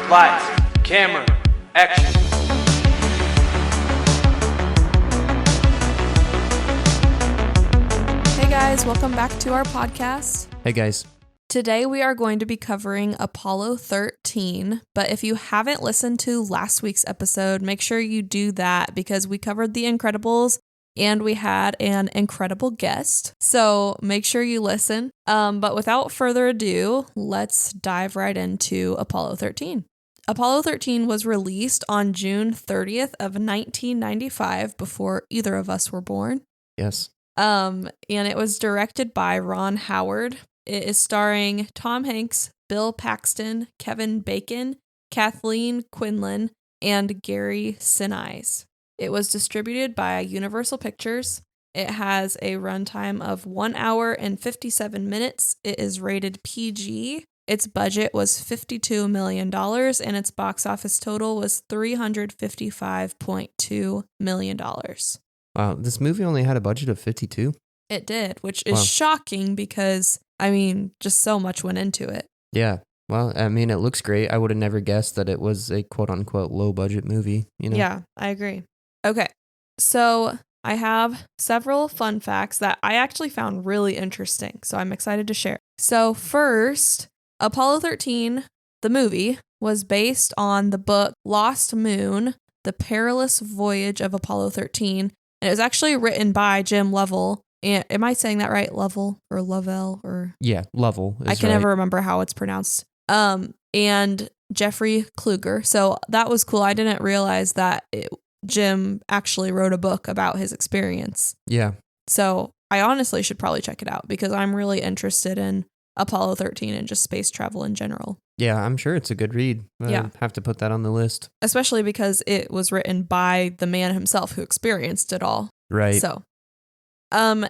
Lights, camera, action. Hey guys, welcome back to our podcast. Hey guys. Today we are going to be covering Apollo 13, but if you haven't listened to last week's episode, make sure you do that because we covered The Incredibles and we had an incredible guest. So make sure you listen. But without further ado, let's dive right into Apollo 13. Apollo 13 was released on June 30th of 1995 before either of us were born. Yes. And it was directed by Ron Howard. It is starring Tom Hanks, Bill Paxton, Kevin Bacon, Kathleen Quinlan, and Gary Sinise. It was distributed by Universal Pictures. It has a runtime of 1 hour and 57 minutes. It is rated PG. Its budget was $52 million, and its box office total was $355.2 million. Wow, this movie only had a budget of 52? It did, which is shocking because, just so much went into it. Yeah. Well, it looks great. I would have never guessed that it was a quote-unquote low-budget movie, you know? Yeah, I agree. Okay, so I have several fun facts that I actually found really interesting, so I'm excited to share. So first, Apollo 13, the movie, was based on the book Lost Moon, The Perilous Voyage of Apollo 13, and it was actually written by Jim Lovell. And am I saying that right? Lovell or Lovell or? Yeah, Lovell. I can never remember how it's pronounced. And Jeffrey Kluger. So that was cool. I didn't realize that Jim actually wrote a book about his experience. Yeah. So I honestly should probably check it out because I'm really interested in Apollo 13 and just space travel in general. Yeah, I'm sure it's a good read. Yeah. Have to put that on the list. Especially because it was written by the man himself who experienced it all. Right. So,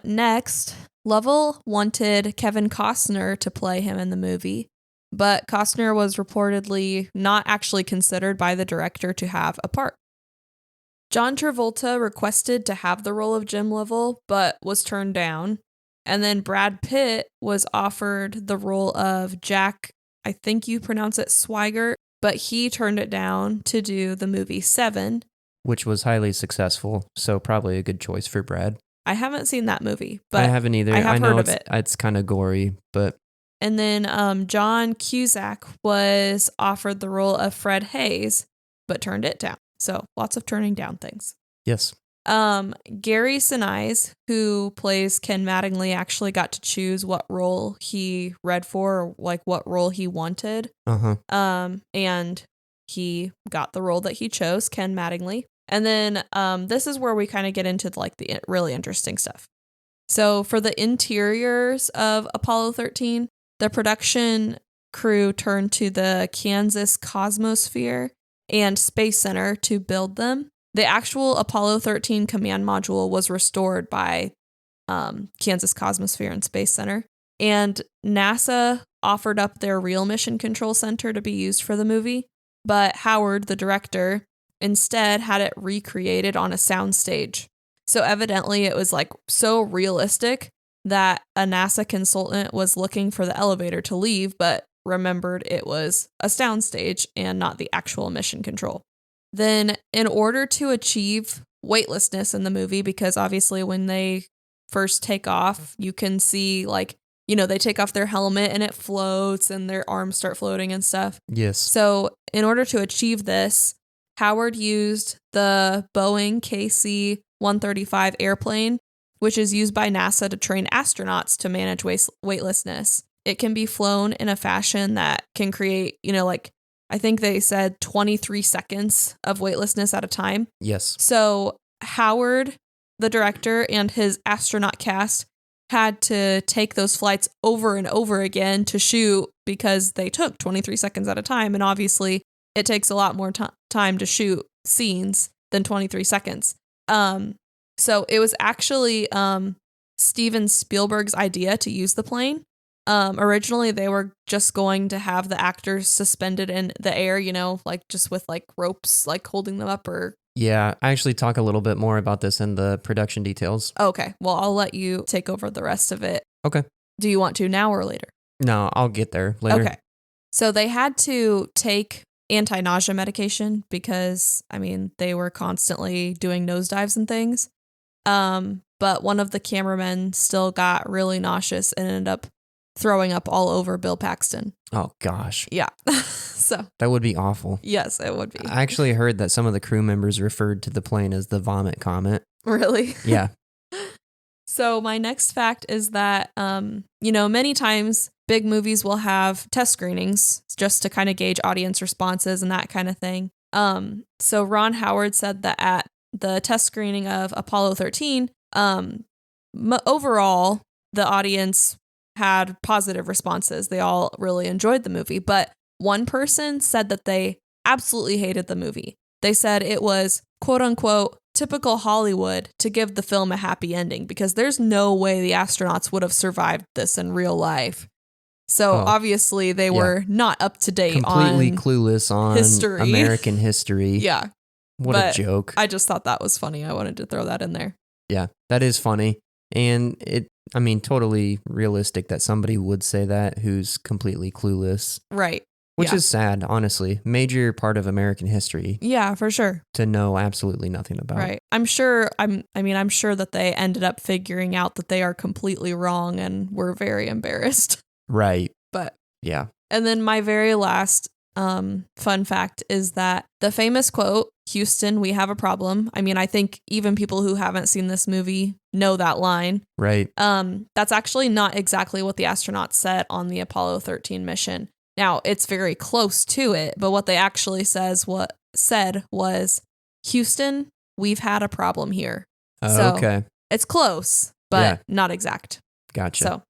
next, Lovell wanted Kevin Costner to play him in the movie, but Costner was reportedly not actually considered by the director to have a part. John Travolta requested to have the role of Jim Lovell, but was turned down. And then Brad Pitt was offered the role of Jack, I think you pronounce it Swigert, but he turned it down to do the movie Seven. Which was highly successful, so probably a good choice for Brad. I haven't seen that movie, but I haven't either. I know heard of it. It's kind of gory, but... And then John Cusack was offered the role of Fred Hayes, but turned it down. So lots of turning down things. Yes. Gary Sinise, who plays Ken Mattingly, actually got to choose what role he read for, or like what role he wanted. And he got the role that he chose, Ken Mattingly. And then this is where we kind of get into like the really interesting stuff. So for the interiors of Apollo 13, the production crew turned to the Kansas Cosmosphere and Space Center to build them. The actual Apollo 13 command module was restored by Kansas Cosmosphere and Space Center, and NASA offered up their real mission control center to be used for the movie, but Howard, the director, instead had it recreated on a soundstage. So evidently it was like so realistic that a NASA consultant was looking for the elevator to leave, but remembered it was a soundstage and not the actual mission control. Then in order to achieve weightlessness in the movie, because obviously when they first take off, you can see they take off their helmet and it floats and their arms start floating and stuff. Yes. So in order to achieve this, Howard used the Boeing KC-135 airplane, which is used by NASA to train astronauts to manage weightlessness. It can be flown in a fashion that can create, I think they said 23 seconds of weightlessness at a time. Yes. So Howard, the director, and his astronaut cast had to take those flights over and over again to shoot because they took 23 seconds at a time. And obviously it takes a lot more time to shoot scenes than 23 seconds. So it was actually Steven Spielberg's idea to use the plane. Originally, they were just going to have the actors suspended in the air, just with ropes, holding them up or. Yeah, I actually talk a little bit more about this in the production details. Okay, well, I'll let you take over the rest of it. Okay. Do you want to now or later? No, I'll get there later. Okay. So they had to take anti-nausea medication because, I mean, they were constantly doing nosedives and things. But one of the cameramen still got really nauseous and ended up throwing up all over Bill Paxton. Oh, gosh. Yeah. So that would be awful. Yes, it would be. I actually heard that some of the crew members referred to the plane as the vomit comet. Really? Yeah. So my next fact is that, many times big movies will have test screenings just to kind of gauge audience responses and that kind of thing. So Ron Howard said that at the test screening of Apollo 13, overall, the audience had positive responses. They all really enjoyed the movie, but one person said that they absolutely hated the movie. They said it was, quote unquote, typical Hollywood to give the film a happy ending because there's no way the astronauts would have survived this in real life. So obviously they were not up to date completely on clueless on history. American history. Yeah. What a joke. I just thought that was funny. I wanted to throw that in there. Yeah, that is funny. And totally realistic that somebody would say that who's completely clueless. Right. Which is sad, honestly. Major part of American history. Yeah, for sure. To know absolutely nothing about. Right. I'm sure that they ended up figuring out that they are completely wrong and were very embarrassed. Right. But yeah. And then my very last fun fact is that the famous quote, "Houston, we have a problem." I mean, I think even people who haven't seen this movie know that line. Right. That's actually not exactly what the astronauts said on the Apollo 13 mission. Now, it's very close to it, but what they actually said was, "Houston, we've had a problem here." So okay. It's close, but not exact. Gotcha. So.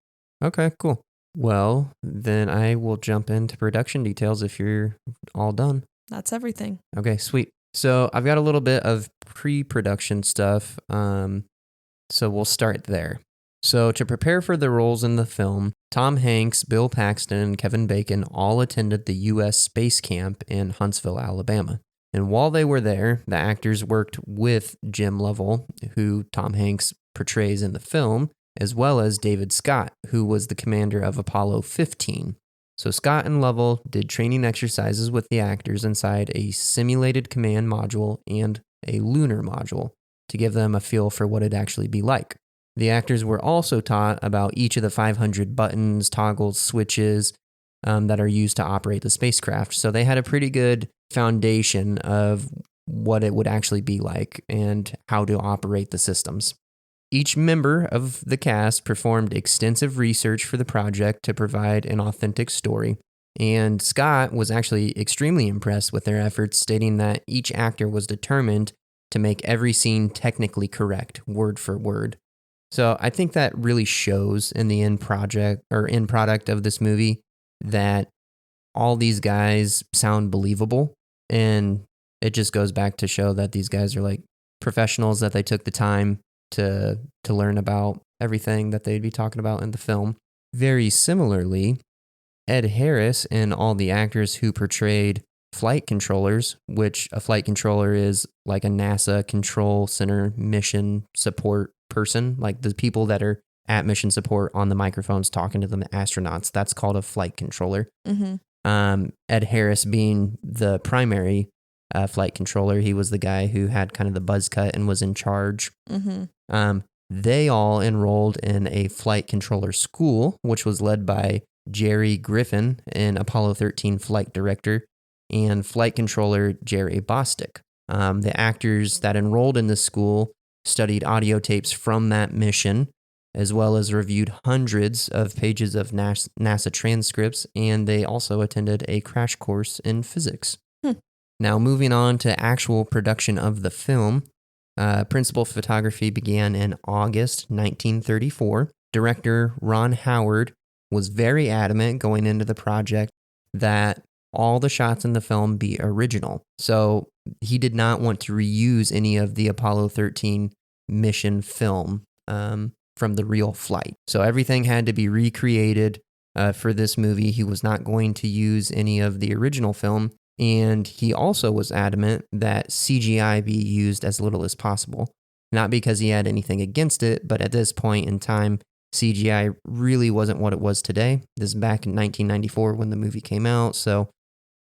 Okay, cool. Well, then I will jump into production details if you're all done. That's everything. Okay, sweet. So I've got a little bit of pre-production stuff, so we'll start there. So to prepare for the roles in the film, Tom Hanks, Bill Paxton, and Kevin Bacon all attended the U.S. Space Camp in Huntsville, Alabama. And while they were there, the actors worked with Jim Lovell, who Tom Hanks portrays in the film, as well as David Scott, who was the commander of Apollo 15. So Scott and Lovell did training exercises with the actors inside a simulated command module and a lunar module to give them a feel for what it'd actually be like. The actors were also taught about each of the 500 buttons, toggles, switches that are used to operate the spacecraft. So they had a pretty good foundation of what it would actually be like and how to operate the systems. Each member of the cast performed extensive research for the project to provide an authentic story, and Scott was actually extremely impressed with their efforts, stating that each actor was determined to make every scene technically correct, word for word. So I think that really shows in the end product of this movie that all these guys sound believable, and it just goes back to show that these guys are like professionals, that they took the time to learn about everything that they'd be talking about in the film. Very similarly, Ed Harris and all the actors who portrayed flight controllers, which a flight controller is like a NASA control center mission support person, like the people that are at mission support on the microphones talking to the astronauts. That's called a flight controller. Mm-hmm. Ed Harris being the primary flight controller. He was the guy who had kind of the buzz cut and was in charge. Mm-hmm. They all enrolled in a flight controller school, which was led by Jerry Griffin, an Apollo 13 flight director, and flight controller Jerry Bostick. The actors that enrolled in this school studied audio tapes from that mission, as well as reviewed hundreds of pages of NASA transcripts, and they also attended a crash course in physics. Now, moving on to actual production of the film, principal photography began in August 1934. Director Ron Howard was very adamant going into the project that all the shots in the film be original. So he did not want to reuse any of the Apollo 13 mission film from the real flight. So everything had to be recreated for this movie. He was not going to use any of the original film. And he also was adamant that CGI be used as little as possible. Not because he had anything against it, but at this point in time, CGI really wasn't what it was today. This is back in 1994 when the movie came out. So,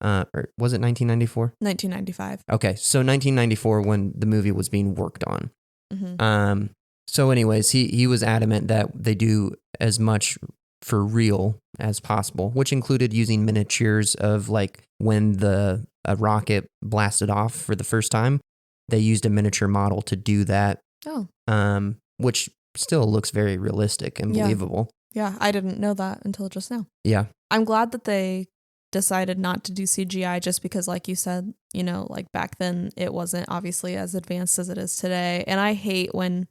or was it 1994? 1995. Okay, so 1994 when the movie was being worked on. Mm-hmm. So anyways, he was adamant that they do as much for real as possible, which included using miniatures of like when a rocket blasted off for the first time. They used a miniature model to do that. Oh. Which still looks very realistic and believable. Yeah, I didn't know that until just now. Yeah. I'm glad that they decided not to do CGI just because, like you said, you know, like back then it wasn't obviously as advanced as it is today. And I hate when,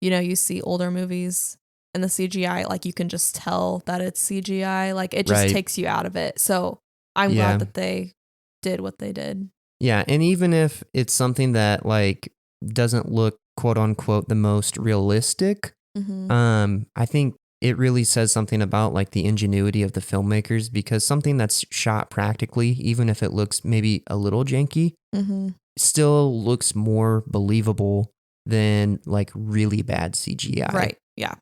you know, you see older movies and the CGI, like you can just tell that it's CGI. Like it just takes you out of it. So I'm glad that they did what they did. Yeah. And even if it's something that like doesn't look quote unquote the most realistic, I think it really says something about like the ingenuity of the filmmakers, because something that's shot practically, even if it looks maybe a little janky, still looks more believable than like really bad CGI. Right. Yeah.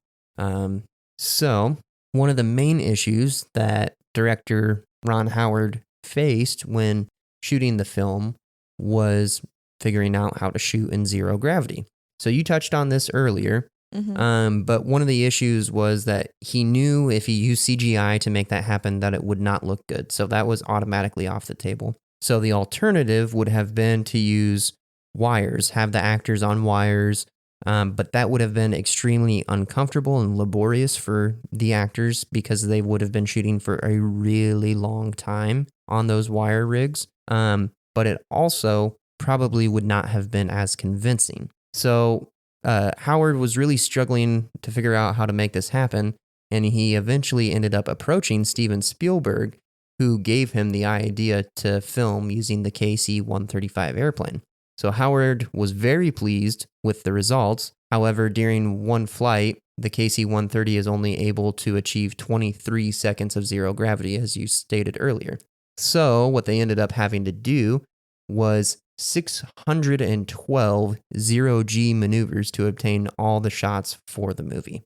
So one of the main issues that director Ron Howard faced when shooting the film was figuring out how to shoot in zero gravity. So you touched on this earlier. But one of the issues was that he knew if he used CGI to make that happen, that it would not look good. So that was automatically off the table. So the alternative would have been to use wires, have the actors on wires. But that would have been extremely uncomfortable and laborious for the actors because they would have been shooting for a really long time on those wire rigs. But it also probably would not have been as convincing. So Howard was really struggling to figure out how to make this happen, and he eventually ended up approaching Steven Spielberg, who gave him the idea to film using the KC-135 airplane. So Howard was very pleased with the results. However, during one flight, the KC-130 is only able to achieve 23 seconds of zero gravity, as you stated earlier. So what they ended up having to do was 612 zero-G maneuvers to obtain all the shots for the movie.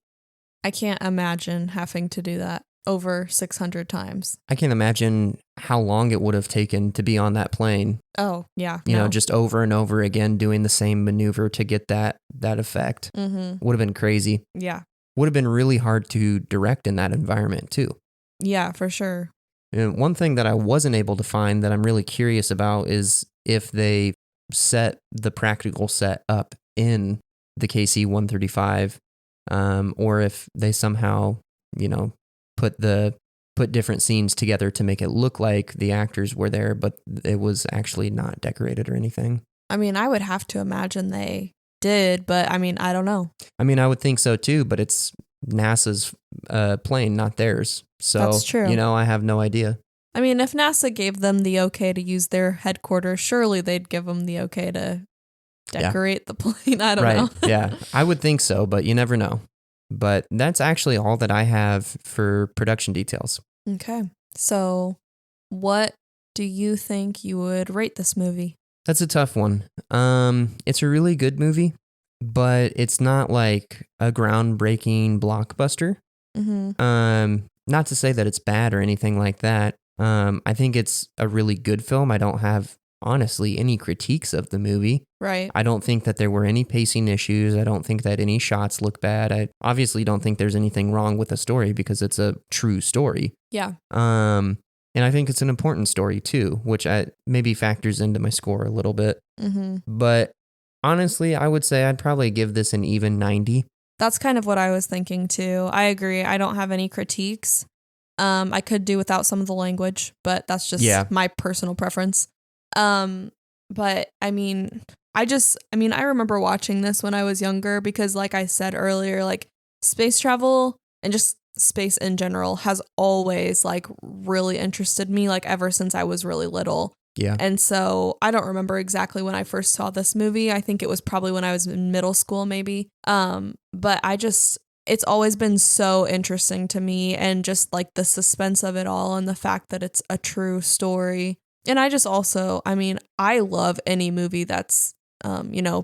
I can't imagine having to do that over 600 times. I can't imagine how long it would have taken to be on that plane. Oh, yeah. You know, just over and over again doing the same maneuver to get that effect. Would have been crazy. Yeah. Would have been really hard to direct in that environment too. Yeah, for sure. And one thing that I wasn't able to find that I'm really curious about is if they set the practical set up in the KC-135, or if they somehow, you know, put different scenes together to make it look like the actors were there, but it was actually not decorated or anything. I mean, I would have to imagine they did, but I mean, I don't know. I mean, I would think so too, but it's NASA's plane, not theirs. So, that's true. You know, I have no idea. I mean, if NASA gave them the okay to use their headquarters, surely they'd give them the okay to decorate the plane. I don't know. Yeah, I would think so, but you never know. But that's actually all that I have for production details. Okay. So what do you think you would rate this movie? That's a tough one. It's a really good movie, but it's not like a groundbreaking blockbuster. Not to say that it's bad or anything like that. I think it's a really good film. I don't have, honestly, any critiques of the movie. Right. I don't think that there were any pacing issues. I don't think that any shots look bad. I obviously don't think there's anything wrong with the story because it's a true story. Yeah. And I think it's an important story too, which maybe factors into my score a little bit. But honestly, I would say I'd probably give this an even 90. That's kind of what I was thinking too. I agree. I don't have any critiques. I could do without some of the language, but that's just my personal preference. But I mean, I remember watching this when I was younger because like I said earlier, like space travel and just space in general has always like really interested me, like ever since I was really little. Yeah. And so I don't remember exactly when I first saw this movie. I think it was probably when I was in middle school, maybe. But it's always been so interesting to me, and just like the suspense of it all and the fact that it's a true story. And I just also, I mean, I love any movie that's,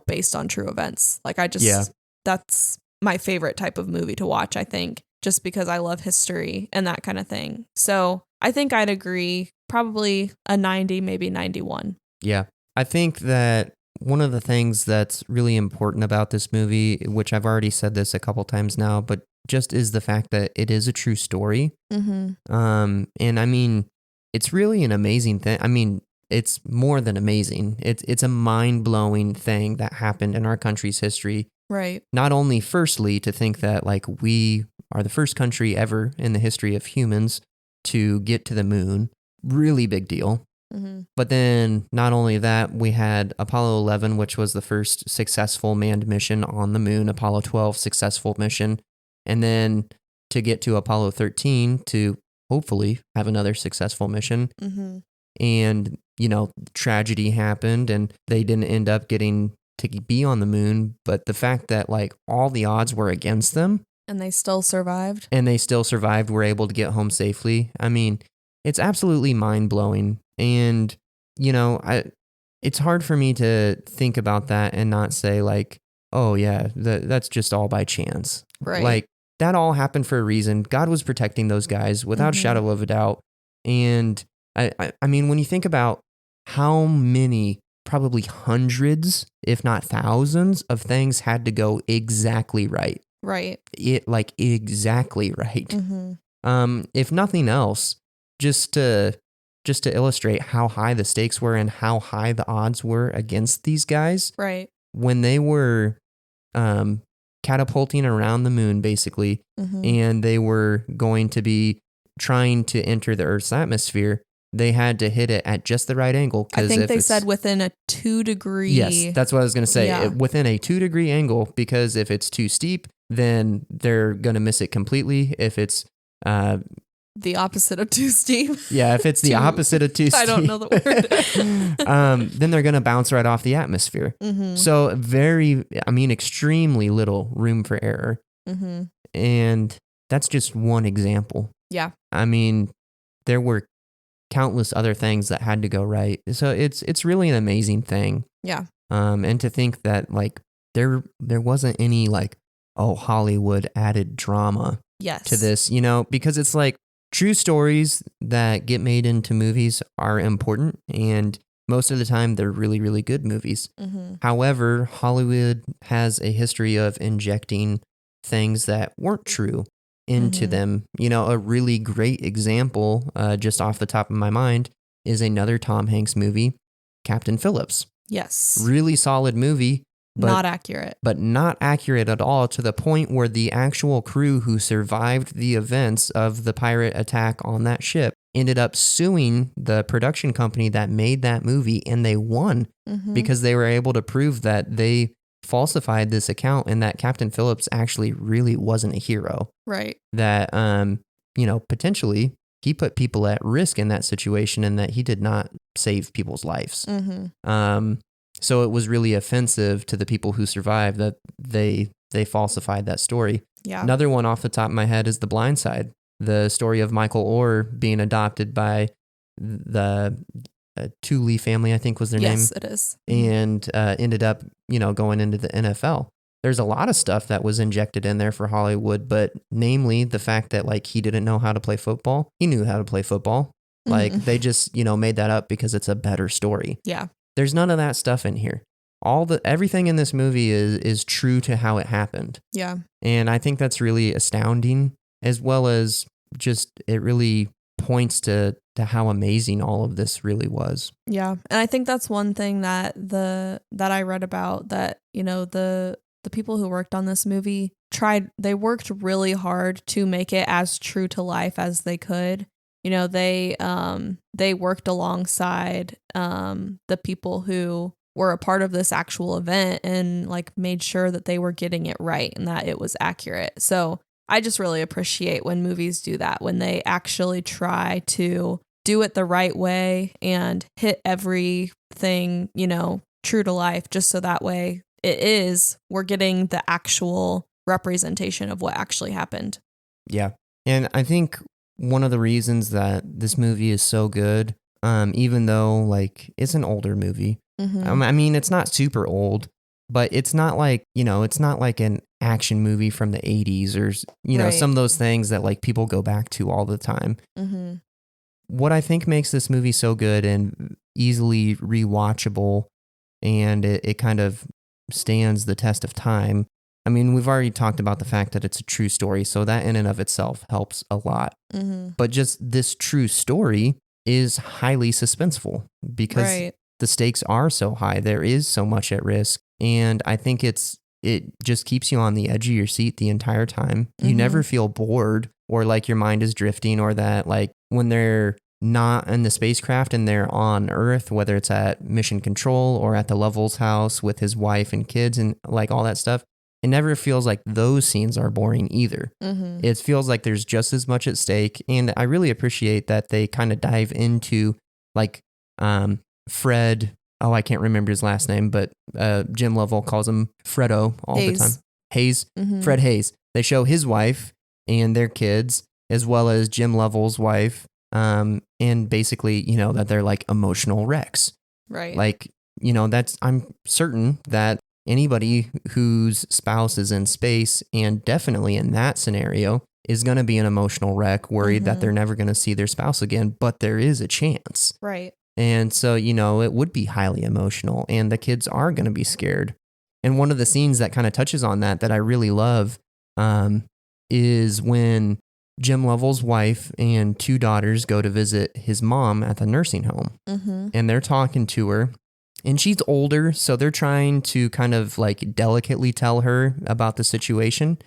based on true events. Like that's my favorite type of movie to watch, I think, just because I love history and that kind of thing. So I think I'd agree, probably a 90, maybe 91. Yeah. I think that one of the things that's really important about this movie, which I've already said this a couple times now, but just is the fact that it is a true story. Mm-hmm. And I mean, it's really an amazing thing. I mean, it's more than amazing. It's a mind-blowing thing that happened in our country's history. Right. Not only, firstly, to think that like we are the first country ever in the history of humans to get to the moon, really big deal. Mm-hmm. But then not only that, we had Apollo 11, which was the first successful manned mission on the moon, Apollo 12 successful mission, and then to get to Apollo 13 to hopefully have another successful mission. Mm-hmm. And, you know, tragedy happened and they didn't end up getting to be on the moon. But the fact that like all the odds were against them. And they still survived. Were able to get home safely. I mean, it's absolutely mind-blowing. And, you know, it's hard for me to think about that and not say like, oh yeah, that's just all by chance. Right. Like that all happened for a reason. God was protecting those guys without a shadow of a doubt. And I mean, when you think about how many, probably hundreds, if not thousands of things had to go exactly right. Right. Exactly right. Mm-hmm. If nothing else, just to illustrate how high the stakes were and how high the odds were against these guys. Right. When they were catapulting around the moon, basically, and they were going to be trying to enter the Earth's atmosphere, they had to hit it at just the right angle. I think they said within a 2-degree. Yes, that's what I was going to say. Yeah. Within a 2-degree angle, because if it's too steep, then they're going to miss it completely. If it's the opposite of too steep. Yeah, if it's the opposite of too steep. I don't know the word. Then they're going to bounce right off the atmosphere. Mm-hmm. So extremely little room for error. Mm-hmm. And that's just one example. Yeah. I mean, there were countless other things that had to go right. So it's really an amazing thing. Yeah. And to think that like there wasn't any like, oh, Hollywood added drama to this, you know, because it's like true stories that get made into movies are important, and most of the time they're really, really good movies. Mm-hmm. However, Hollywood has a history of injecting things that weren't true into them. You know, a really great example, just off the top of my mind, is another Tom Hanks movie, Captain Phillips. Yes. Really solid movie. But not accurate. But not accurate at all, to the point where the actual crew who survived the events of the pirate attack on that ship ended up suing the production company that made that movie, and they won because they were able to prove that they falsified this account and that Captain Phillips actually really wasn't a hero. Right. That, you know, potentially he put people at risk in that situation and that he did not save people's lives. So it was really offensive to the people who survived that they falsified that story. Yeah. Another one off the top of my head is The Blind Side, the story of Michael Orr being adopted by the Thule family, I think was their name. Yes, it is. And ended up, you know, going into the NFL. There's a lot of stuff that was injected in there for Hollywood, but namely the fact that like he didn't know how to play football. He knew how to play football. Like they just, you know, made that up because it's a better story. Yeah. There's none of that stuff in here. Everything in this movie is true to how it happened. Yeah. And I think that's really astounding, as well as just it really points to how amazing all of this really was. Yeah. And I think that's one thing that I read about, that, you know, the people who worked on this movie they worked really hard to make it as true to life as they could. You know, they worked alongside the people who were a part of this actual event and like made sure that they were getting it right and that it was accurate. So I just really appreciate when movies do that, when they actually try to do it the right way and hit everything, you know, true to life, just so that way we're getting the actual representation of what actually happened. Yeah. And I think one of the reasons that this movie is so good, even though like it's an older movie, I mean, it's not super old, but it's not like, it's not like an action movie from the 80s or, Right. some of those things that like people go back to all the time. Mm-hmm. What I think makes this movie so good and easily rewatchable, and it kind of stands the test of time. I mean, we've already talked about the fact that it's a true story, so that in and of itself helps a lot. Mm-hmm. But just this true story is highly suspenseful because Right. the stakes are so high. There is so much at risk. And I think it just keeps you on the edge of your seat the entire time. You Mm-hmm. never feel bored or like your mind is drifting, or that like when they're not in the spacecraft and they're on Earth, whether it's at Mission Control or at the Lovell's house with his wife and kids and like all that stuff, it never feels like those scenes are boring either. Mm-hmm. It feels like there's just as much at stake. And I really appreciate that they kind of dive into like Fred. Oh, I can't remember his last name, but Jim Lovell calls him Fredo all Hayes. the time. Hayes. Mm-hmm. Fred Hayes. They show his wife and their kids, as well as Jim Lovell's wife. And basically, that they're like emotional wrecks. Right. Like, I'm certain that anybody whose spouse is in space, and definitely in that scenario, is going to be an emotional wreck, worried that Mhm. they're never going to see their spouse again, but there is a chance. Right. And so, it would be highly emotional, and the kids are going to be scared. And one of the scenes that kind of touches on that I really love is when Jim Lovell's wife and 2 daughters go to visit his mom at the nursing home. Mm-hmm. And they're talking to her, and she's older, so they're trying to kind of like delicately tell her about the situation.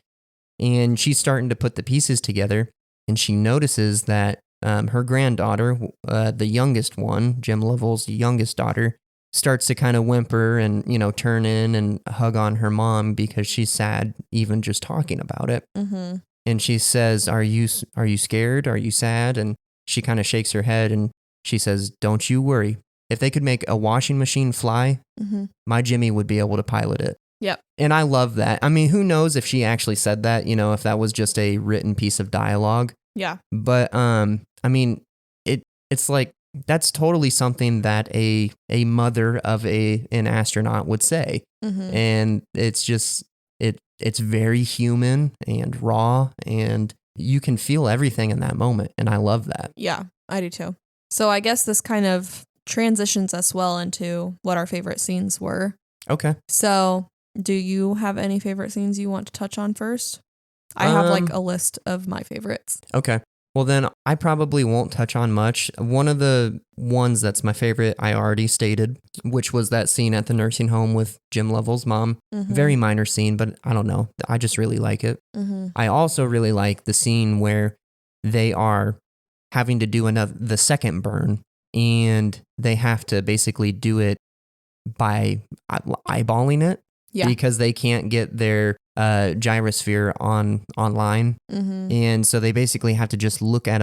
And she's starting to put the pieces together, and she notices that her granddaughter, the youngest one, Jim Lovell's youngest daughter, starts to kind of whimper and, turn in and hug on her mom because she's sad even just talking about it. Mm-hmm. And she says, are you scared? Are you sad? And she kind of shakes her head and she says, don't you worry. If they could make a washing machine fly, Mm-hmm. my Jimmy would be able to pilot it. Yep. And I love that. I mean, who knows if she actually said that, if that was just a written piece of dialogue. Yeah. But I mean, it's like that's totally something that a mother of an astronaut would say. Mm-hmm. And it's just it's very human and raw, and you can feel everything in that moment, and I love that. Yeah, I do too. So I guess this kind of transitions us well into what our favorite scenes were. Okay. So do you have any favorite scenes you want to touch on first? I have like a list of my favorites. Okay. Well, then I probably won't touch on much. One of the ones that's my favorite, I already stated, which was that scene at the nursing home with Jim Lovell's mom. Mm-hmm. Very minor scene, but I don't know. I just really like it. Mm-hmm. I also really like the scene where they are having to do the second burn, and they have to basically do it by eyeballing it. Yeah. Because they can't get their gyrosphere online. Mm-hmm. And so they basically have to just look at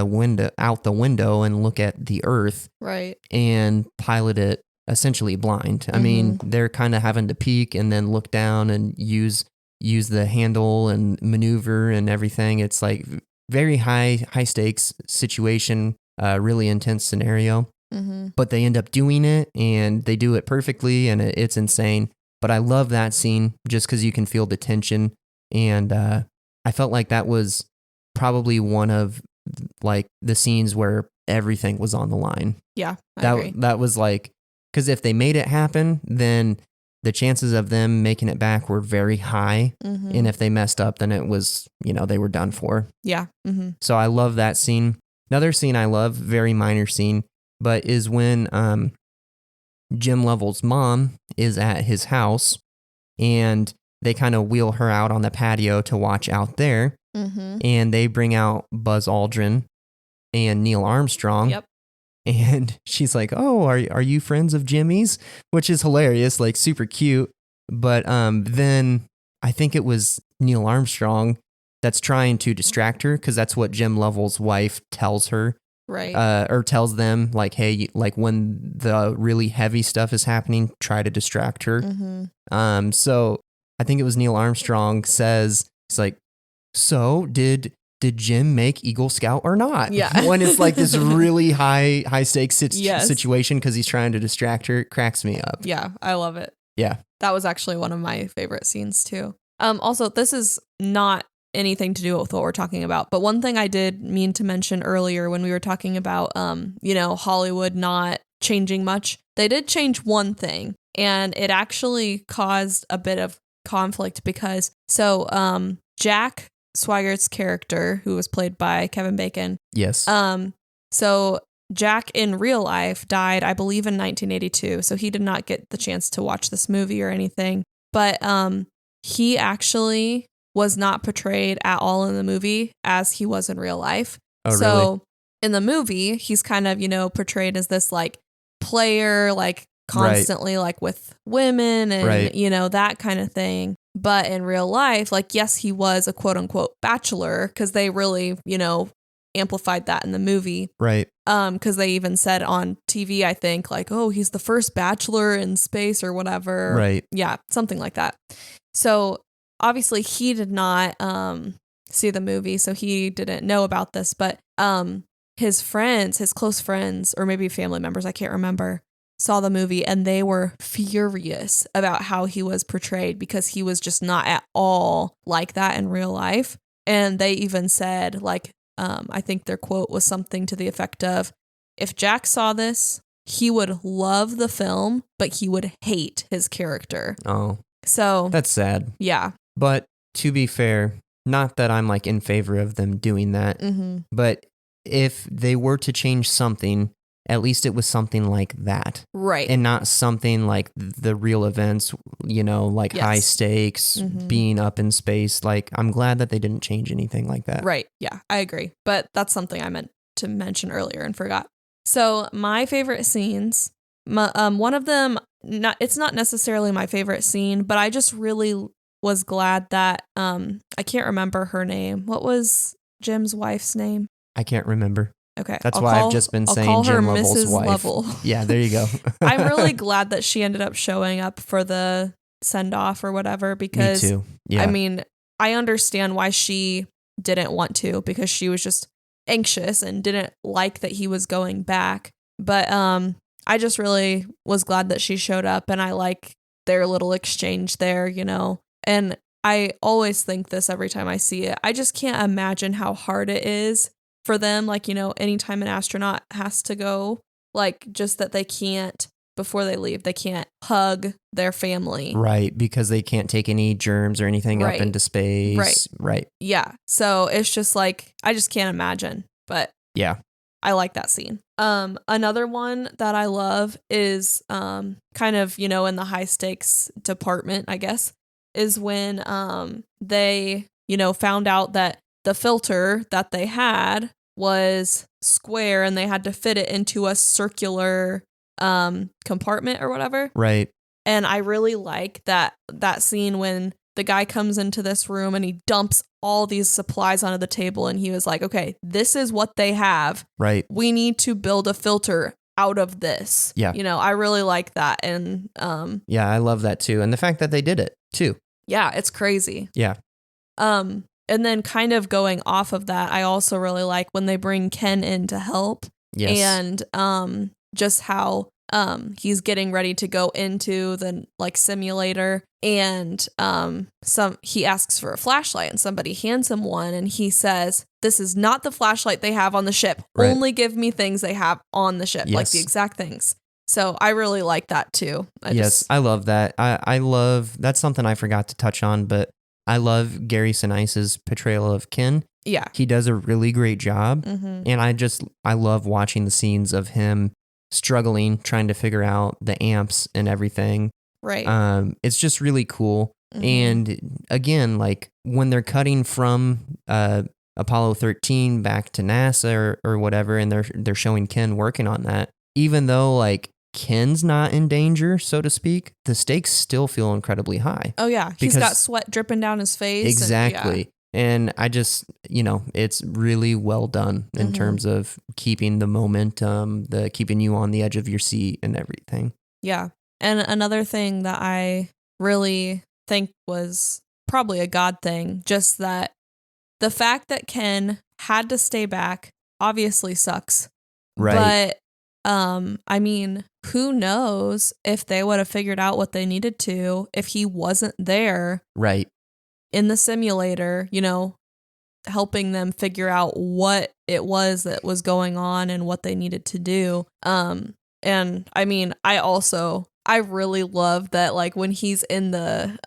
out the window and look at the Earth Right. and pilot it essentially blind. I mean, they're kind of having to peek and then look down and use the handle and maneuver and everything. It's like very high stakes situation, really intense scenario. Mm-hmm. But they end up doing it, and they do it perfectly, and it's insane. But I love that scene just because you can feel the tension. And I felt like that was probably one of like the scenes where everything was on the line. Yeah, I agree. That was like, because if they made it happen, then the chances of them making it back were very high. Mm-hmm. And if they messed up, then it was, they were done for. Yeah. Mm-hmm. So I love that scene. Another scene I love, very minor scene, but is when Jim Lovell's mom is at his house, and they kind of wheel her out on the patio to watch out there. Mm-hmm. And they bring out Buzz Aldrin and Neil Armstrong. Yep. And she's like, oh, are you friends of Jimmy's? Which is hilarious, like super cute. But then I think it was Neil Armstrong that's trying to distract her, because that's what Jim Lovell's wife tells her. Right. Or tells them, like, hey, like when the really heavy stuff is happening, try to distract her. Mm-hmm. So I think it was Neil Armstrong says, he's like, so did Jim make Eagle Scout or not? Yeah. When it's like this really high stakes Yes. situation because he's trying to distract her, it cracks me up. Yeah, I love it. Yeah. That was actually one of my favorite scenes too. Also, this is not anything to do with what we're talking about, but one thing I did mean to mention earlier when we were talking about, Hollywood not changing much, they did change one thing, and it actually caused a bit of conflict because, Jack Swiggert's character, who was played by Kevin Bacon. Yes. So Jack in real life died, I believe, in 1982. So he did not get the chance to watch this movie or anything. But he actually was not portrayed at all in the movie as he was in real life. Oh, so really? In the movie, he's kind of, portrayed as this like player, like constantly like with women and, that kind of thing. But in real life, like, yes, he was a quote unquote bachelor because they really, amplified that in the movie. Right. Because they even said on TV, I think, like, oh, he's the first bachelor in space or whatever. Right. Yeah, something like that. So obviously he did not see the movie, so he didn't know about this. But his friends, his close friends, or maybe family members, I can't remember, saw the movie and they were furious about how he was portrayed because he was just not at all like that in real life. And they even said, like, I think their quote was something to the effect of, if Jack saw this, he would love the film, but he would hate his character. Oh. So that's sad. Yeah. But to be fair, not that I'm like in favor of them doing that, but if they were to change something, at least it was something like that. Right. And not something like the real events, like high stakes, being up in space. Like, I'm glad that they didn't change anything like that. Right. Yeah, I agree. But that's something I meant to mention earlier and forgot. So my favorite scenes, one of them, it's not necessarily my favorite scene, but I just really was glad that, I can't remember her name. What was Jim's wife's name? I can't remember. Okay. That's why I've just been saying Jim Lovell's Mrs. wife. Lovell. Yeah, there you go. I'm really glad that she ended up showing up for the send-off or whatever because, me too. Yeah. I mean, I understand why she didn't want to because she was just anxious and didn't like that he was going back. But I just really was glad that she showed up, and I like their little exchange there, And I always think this every time I see it. I just can't imagine how hard it is for them, like, anytime an astronaut has to go, like, just that they can't, before they leave, they can't hug their family. Right, because they can't take any germs or anything up into space. Right. Yeah, so it's just like, I just can't imagine, but yeah, I like that scene. Another one that I love is kind of, in the high stakes department, I guess, is when they, found out that the filter that they had was square and they had to fit it into a circular compartment or whatever. Right. And I really like that scene when the guy comes into this room and he dumps all these supplies onto the table and he was like, okay, this is what they have. Right. We need to build a filter out of this. Yeah. I really like that. And yeah, I love that too. And the fact that they did it too. Yeah, it's crazy. Yeah. And then kind of going off of that, I also really like when they bring Ken in to help. Yes. And just how he's getting ready to go into the like simulator, and he asks for a flashlight and somebody hands him one and he says, this is not the flashlight they have on the ship. Right. Only give me things they have on the ship, like the exact things. So I really like that too. I love that. I love, that's something I forgot to touch on, but I love Gary Sinise's portrayal of Ken. Yeah. He does a really great job. And I love watching the scenes of him struggling, trying to figure out the amps and everything. Right. It's just really cool. And again, like when they're cutting from Apollo 13 back to NASA or whatever, and they're showing Ken working on that, even though like Ken's not in danger, so to speak, the stakes still feel incredibly high. Oh yeah, he's got sweat dripping down his face. Exactly. And I just, it's really well done in terms of keeping the momentum, keeping you on the edge of your seat and everything. Yeah. And another thing that I really think was probably a God thing, just that the fact that Ken had to stay back obviously sucks. Right. I mean, who knows if they would have figured out what they needed to if he wasn't there. Right. In the simulator, helping them figure out what it was that was going on and what they needed to do. And I mean, I really love that, like, when he's in the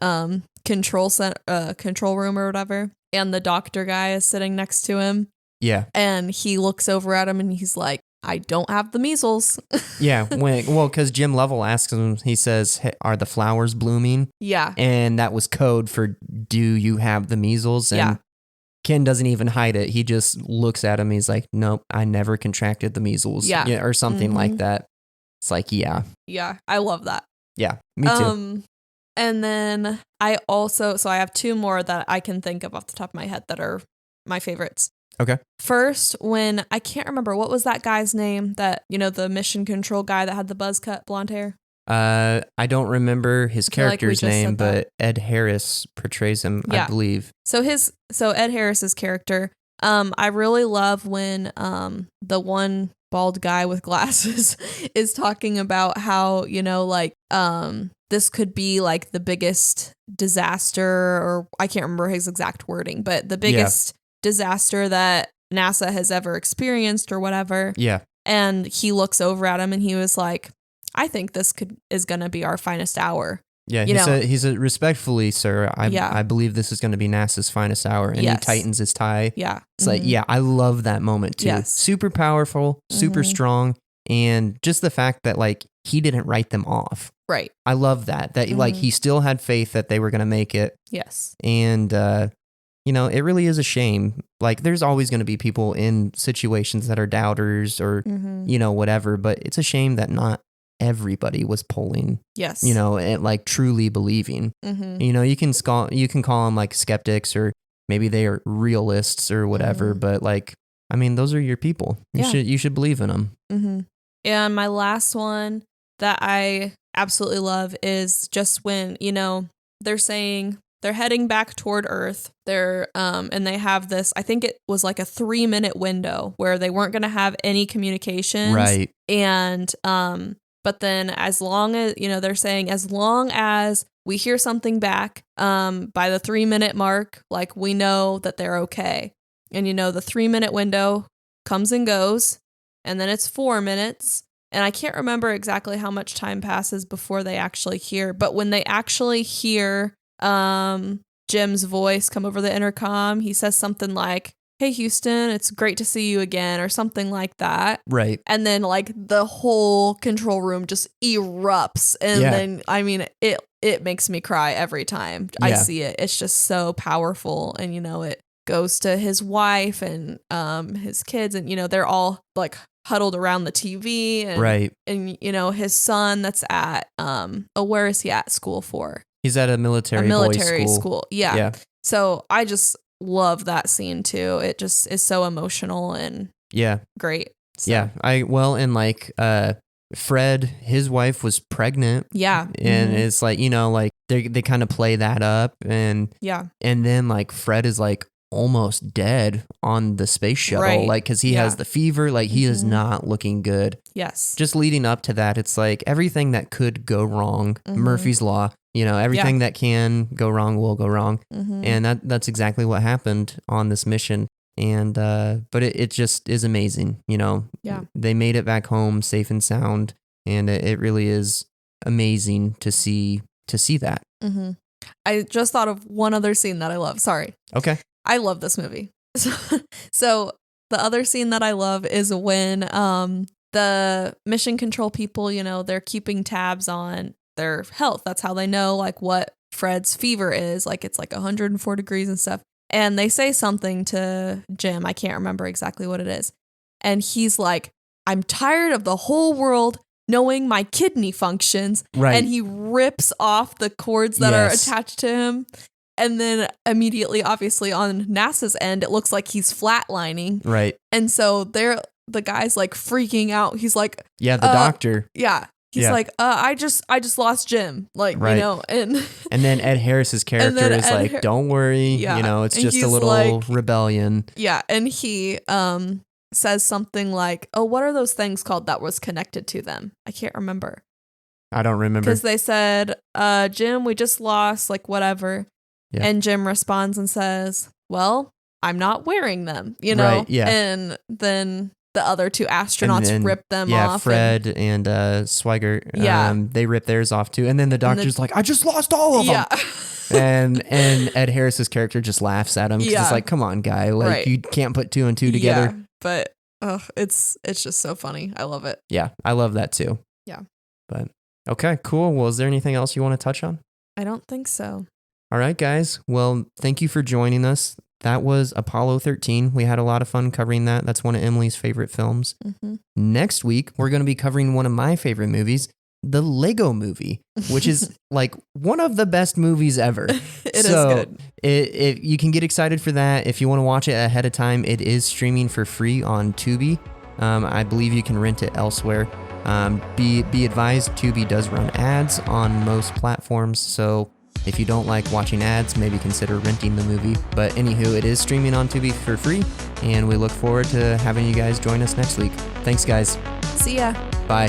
control room or whatever, and the doctor guy is sitting next to him. Yeah. And he looks over at him and he's like, I don't have the measles. Yeah. Because Jim Lovell asks him, he says, hey, are the flowers blooming? Yeah. And that was code for, do you have the measles? And yeah. Ken doesn't even hide it. He just looks at him. He's like, nope, I never contracted the measles. Yeah. Or something like that. It's like, yeah. Yeah. I love that. Yeah. Me too. And then I have two more that I can think of off the top of my head that are my favorites. Okay. First, when I can't remember, what was that guy's name, that, the mission control guy that had the buzz cut blonde hair? I don't remember his character's name, but Ed Harris portrays him, I believe. So Ed Harris's character, I really love when the one bald guy with glasses is talking about how, this could be like the biggest disaster, or I can't remember his exact wording, but the biggest disaster that NASA has ever experienced or whatever. Yeah. And he looks over at him and he was like, I think this is going to be our finest hour. Yeah. He said, respectfully, sir, I believe this is going to be NASA's finest hour. And he tightens his tie. Yeah. It's like, I love that moment too. Yes. Super powerful, super strong. And just the fact that, like, he didn't write them off. Right. I love that like, he still had faith that they were going to make it. Yes. And, it really is a shame. Like, there's always going to be people in situations that are doubters or, whatever. But it's a shame that not everybody was pulling. Yes. And like truly believing. You can call them like skeptics, or maybe they are realists or whatever. But like, I mean, those are your people. You should believe in them. And my last one that I absolutely love is just when, they're saying they're heading back toward Earth. They're and they have this, I think it was like a 3-minute window where they weren't going to have any communications. Right. And but then as long as, they're saying as long as we hear something back by the 3-minute mark, like, we know that they're okay. And the 3-minute window comes and goes, and then it's 4 minutes. And I can't remember exactly how much time passes before they actually hear, but when they actually hear Jim's voice come over the intercom, he says something like, hey, Houston, it's great to see you again, or something like that. Right. And then, like, the whole control room just erupts. And then, I mean, it makes me cry every time I see it. It's just so powerful. And, it goes to his wife and his kids, and, they're all, like, huddled around the TV. And, right. And, his son that's at, where is he at school for? He's at a military boys' school. Yeah. So I just love that scene too. It just is so emotional and great. So. Yeah. And like Fred, his wife was pregnant. Yeah. And it's like, like they kind of play that up, and then like Fred is like almost dead on the space shuttle, right. like, because he has the fever, like he is not looking good. Yes. Just leading up to that, it's like everything that could go wrong, Murphy's Law, everything that can go wrong will go wrong. And that's exactly what happened on this mission. And but it just is amazing. They made it back home safe and sound, and it really is amazing to see that. I just thought of one other scene that I love. Sorry. Okay. I love this movie. So the other scene that I love is when the mission control people, they're keeping tabs on their health. That's how they know, like, what Fred's fever is. Like, it's like 104 degrees and stuff. And they say something to Jim. I can't remember exactly what it is. And he's like, I'm tired of the whole world knowing my kidney functions. Right. And he rips off the cords that are attached to him. And then immediately, obviously, on NASA's end, it looks like he's flatlining. Right. And so the guy's like freaking out. He's like, the doctor. Yeah. He's like, I just lost Jim. Like, and then Ed Harris's character is like, don't worry. It's just a little rebellion. Yeah. And he, says something like, oh, what are those things called that was connected to them? I can't remember. I don't remember. Because they said, Jim, we just lost, like, whatever. Yeah. And Jim responds and says, well, I'm not wearing them, you know? Right, yeah. And then the other two astronauts rip them off. Yeah, Fred and Swigert, they rip theirs off too. And then the doctor's like, I just lost all of them. and Ed Harris's character just laughs at him because it's like, come on, guy. Like, you can't put 2 and 2 together. Yeah, but it's just so funny. I love it. Yeah, I love that too. Yeah. But, okay, cool. Well, is there anything else you want to touch on? I don't think so. All right, guys. Well, thank you for joining us. That was Apollo 13. We had a lot of fun covering that. That's one of Emily's favorite films. Mm-hmm. Next week, we're going to be covering one of my favorite movies, the Lego Movie, which is like one of the best movies ever. It is good. You can get excited for that. If you want to watch it ahead of time, it is streaming for free on Tubi. I believe you can rent it elsewhere. Be advised, Tubi does run ads on most platforms, so if you don't like watching ads, maybe consider renting the movie. But anywho, it is streaming on Tubi for free, and we look forward to having you guys join us next week. Thanks, guys. See ya. Bye.